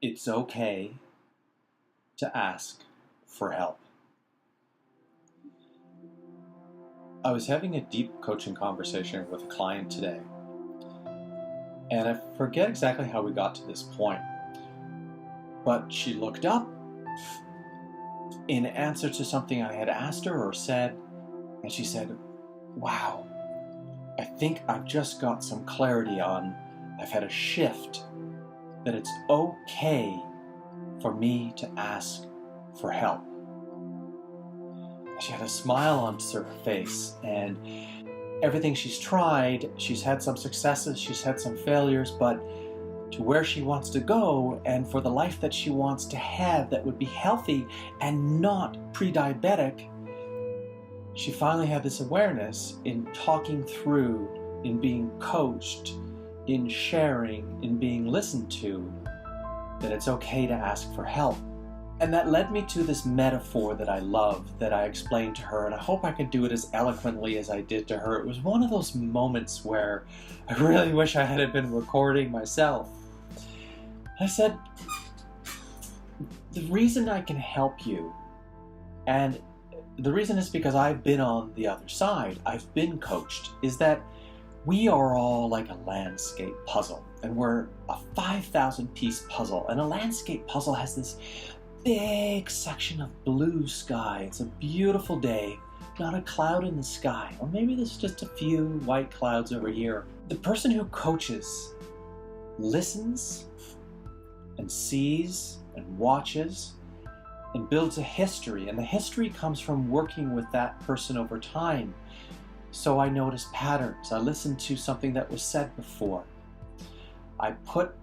it's okay to ask for help. I was having a deep coaching conversation with a client today, and I forget exactly how we got to this point, but she looked up in answer to something I had asked her or said, and she said, "Wow, I think I've just got some clarity on, I've had a shift, that it's okay for me to ask for help." She had a smile on her face, and everything she's tried, she's had some successes, she's had some failures, but to where she wants to go and for the life that she wants to have that would be healthy and not pre-diabetic, she finally had this awareness in talking through, in being coached, in sharing, in being listened to, that it's okay to ask for help. And that led me to this metaphor that I love, that I explained to her, and I hope I could do it as eloquently as I did to her. It was one of those moments where I really wish I had been recording myself. I said, the reason I can help you, and the reason is because I've been on the other side, I've been coached, is that we are all like a landscape puzzle, and we're a 5,000 piece puzzle, and a landscape puzzle has this big section of blue sky. It's a beautiful day, not a cloud in the sky, or maybe there's just a few white clouds over here. The person who coaches listens and sees and watches and builds a history, and the history comes from working with that person over time. So I notice patterns. I listen to something that was said before. I put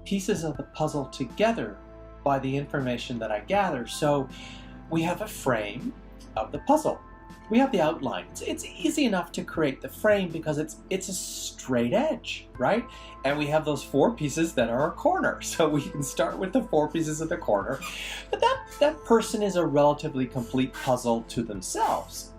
pieces of the puzzle together by the information that I gather. So we have a frame of the puzzle. We have the outline. It's easy enough to create the frame because it's a straight edge, right? And we have those 4 pieces that are a corner. So we can start with the 4 pieces of the corner. But that person is a relatively complete puzzle to themselves.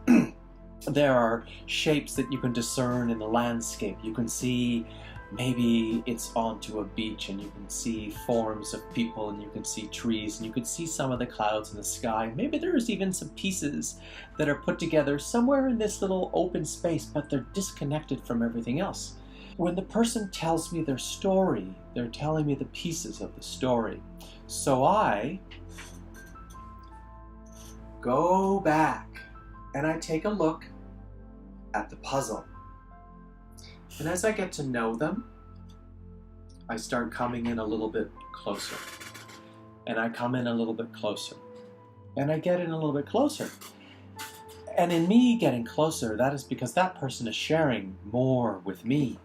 There are shapes that you can discern in the landscape. You can see maybe it's onto a beach, and you can see forms of people, and you can see trees, and you can see some of the clouds in the sky. Maybe there's even some pieces that are put together somewhere in this little open space, but they're disconnected from everything else. When the person tells me their story, they're telling me the pieces of the story. So I go back and I take a look at the puzzle. And as I get to know them, I start coming in a little bit closer. And I come in a little bit closer. And I get in a little bit closer. And in me getting closer, that is because that person is sharing more with me.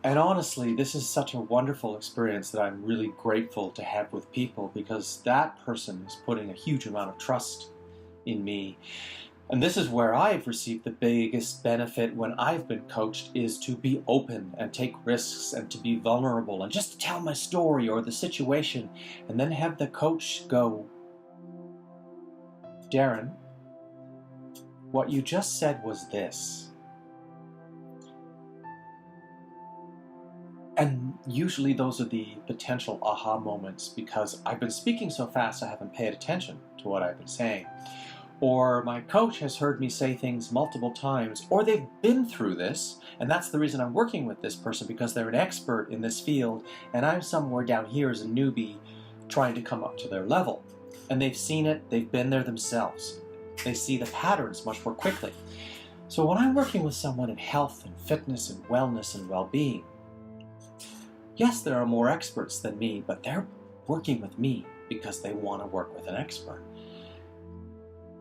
And honestly, this is such a wonderful experience that I'm really grateful to have with people, because that person is putting a huge amount of trust in me. And this is where I've received the biggest benefit when I've been coached, is to be open and take risks and to be vulnerable and just to tell my story or the situation, and then have the coach go, "Darren, what you just said was this." And usually those are the potential aha moments, because I've been speaking so fast I haven't paid attention to what I've been saying. Or my coach has heard me say things multiple times, or they've been through this, and that's the reason I'm working with this person, because they're an expert in this field, and I'm somewhere down here as a newbie trying to come up to their level. And they've seen it, they've been there themselves. They see the patterns much more quickly. So when I'm working with someone in health and fitness and wellness and well-being, yes, there are more experts than me, but they're working with me because they want to work with an expert.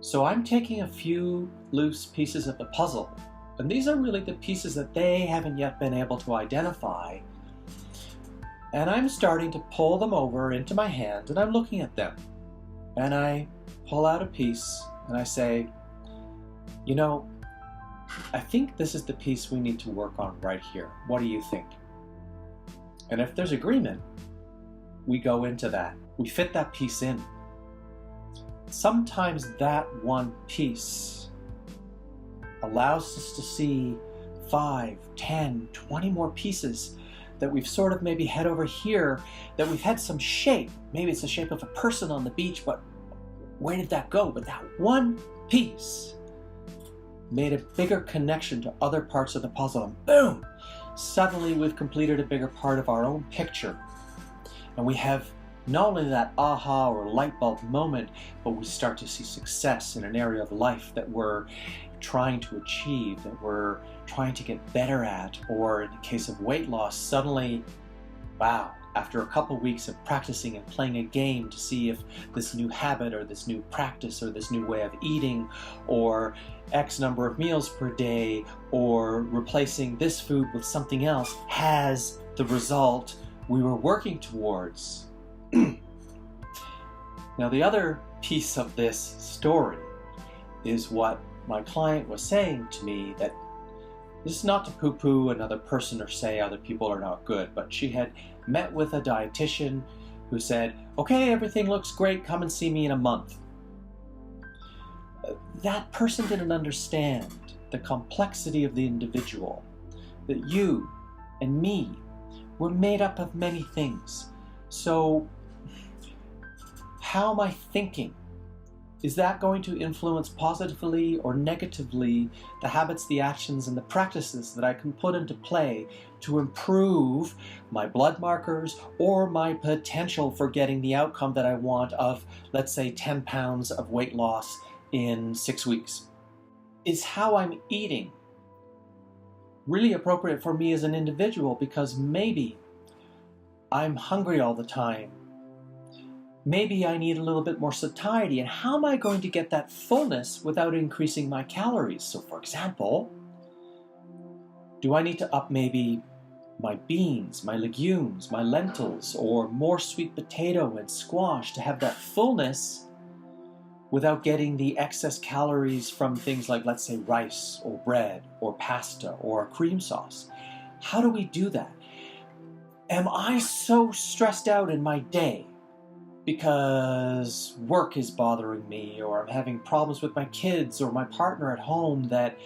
So I'm taking a few loose pieces of the puzzle, and these are really the pieces that they haven't yet been able to identify, and I'm starting to pull them over into my hand, and I'm looking at them, and I pull out a piece, and I say, "You know, I think this is the piece we need to work on right here. What do you think?" And if there's agreement, we go into that. We fit that piece in. Sometimes that one piece allows us to see 5, 10, 20 more pieces that we've sort of maybe had over here, that we've had some shape. Maybe it's the shape of a person on the beach, but where did that go? But that one piece made a bigger connection to other parts of the puzzle, and boom! Suddenly we've completed a bigger part of our own picture. And we have not only that aha or light bulb moment, but we start to see success in an area of life that we're trying to achieve, that we're trying to get better at, or in the case of weight loss, suddenly, wow, after a couple weeks of practicing and playing a game to see if this new habit or this new practice or this new way of eating or X number of meals per day or replacing this food with something else has the result we were working towards. Now, the other piece of this story is what my client was saying to me, that this is not to poo-poo another person or say other people are not good, but she had met with a dietitian who said, okay, everything looks great, come and see me in a month. That person didn't understand the complexity of the individual, that you and me were made up of many things. So how am I thinking? Is that going to influence positively or negatively the habits, the actions, and the practices that I can put into play to improve my blood markers or my potential for getting the outcome that I want of, let's say, 10 pounds of weight loss in 6 weeks? Is how I'm eating really appropriate for me as an individual? Because maybe I'm hungry all the time. Maybe I need a little bit more satiety, and how am I going to get that fullness without increasing my calories? So for example, do I need to up maybe my beans, my legumes, my lentils, or more sweet potato and squash to have that fullness without getting the excess calories from things like, let's say, rice or bread or pasta or a cream sauce? How do we do that? Am I so stressed out in my day because work is bothering me, or I'm having problems with my kids or my partner at home, that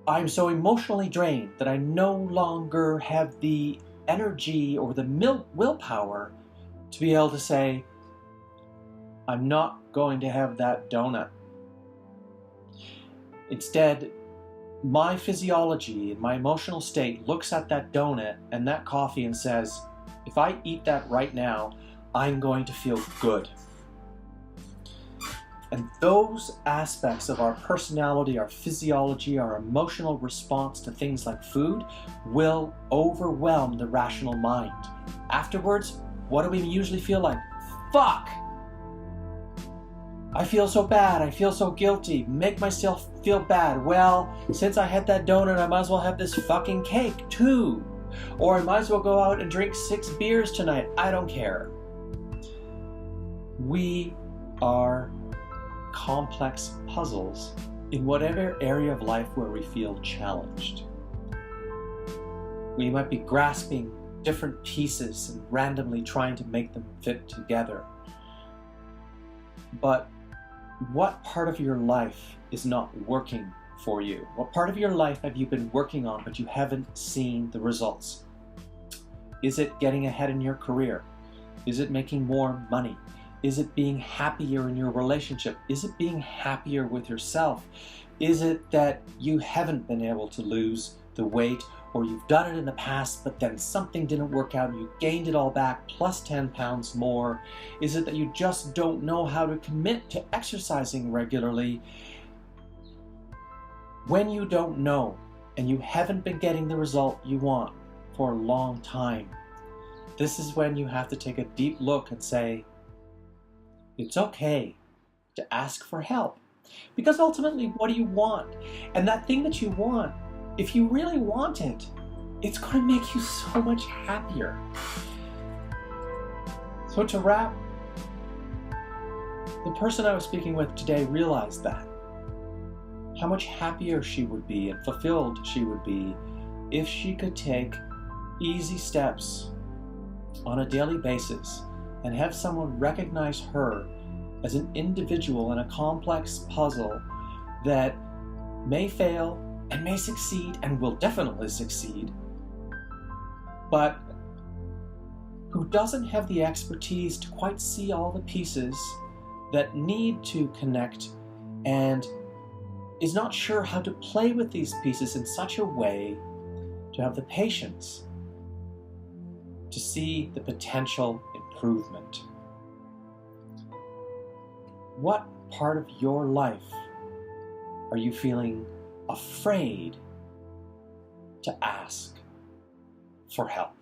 I'm so emotionally drained that I no longer have the energy or the willpower to be able to say, I'm not going to have that donut. Instead, my physiology and my emotional state looks at that donut and that coffee and says, if I eat that right now, I'm going to feel good. And those aspects of our personality, our physiology, our emotional response to things like food will overwhelm the rational mind. Afterwards, what do we usually feel like? Fuck! I feel so bad, I feel so guilty, make myself feel bad. Well, since I had that donut, I might as well have this fucking cake too. Or I might as well go out and drink 6 beers tonight. I don't care. We are complex puzzles in whatever area of life where we feel challenged. We might be grasping different pieces and randomly trying to make them fit together. But what part of your life is not working for you? What part of your life have you been working on but you haven't seen the results? Is it getting ahead in your career? Is it making more money? Is it being happier in your relationship? Is it being happier with yourself? Is it that you haven't been able to lose the weight, or you've done it in the past but then something didn't work out and you gained it all back plus 10 pounds more? Is it that you just don't know how to commit to exercising regularly? When you don't know and you haven't been getting the result you want for a long time, this is when you have to take a deep look and say, it's okay to ask for help. Because ultimately, what do you want? And that thing that you want, if you really want it, it's going to make you so much happier. So to wrap, the person I was speaking with today realized that. How much happier she would be and fulfilled she would be if she could take easy steps on a daily basis and have someone recognize her as an individual in a complex puzzle that may fail and may succeed and will definitely succeed, but who doesn't have the expertise to quite see all the pieces that need to connect and is not sure how to play with these pieces in such a way to have the patience to see the potential improvement. What part of your life are you feeling afraid to ask for help?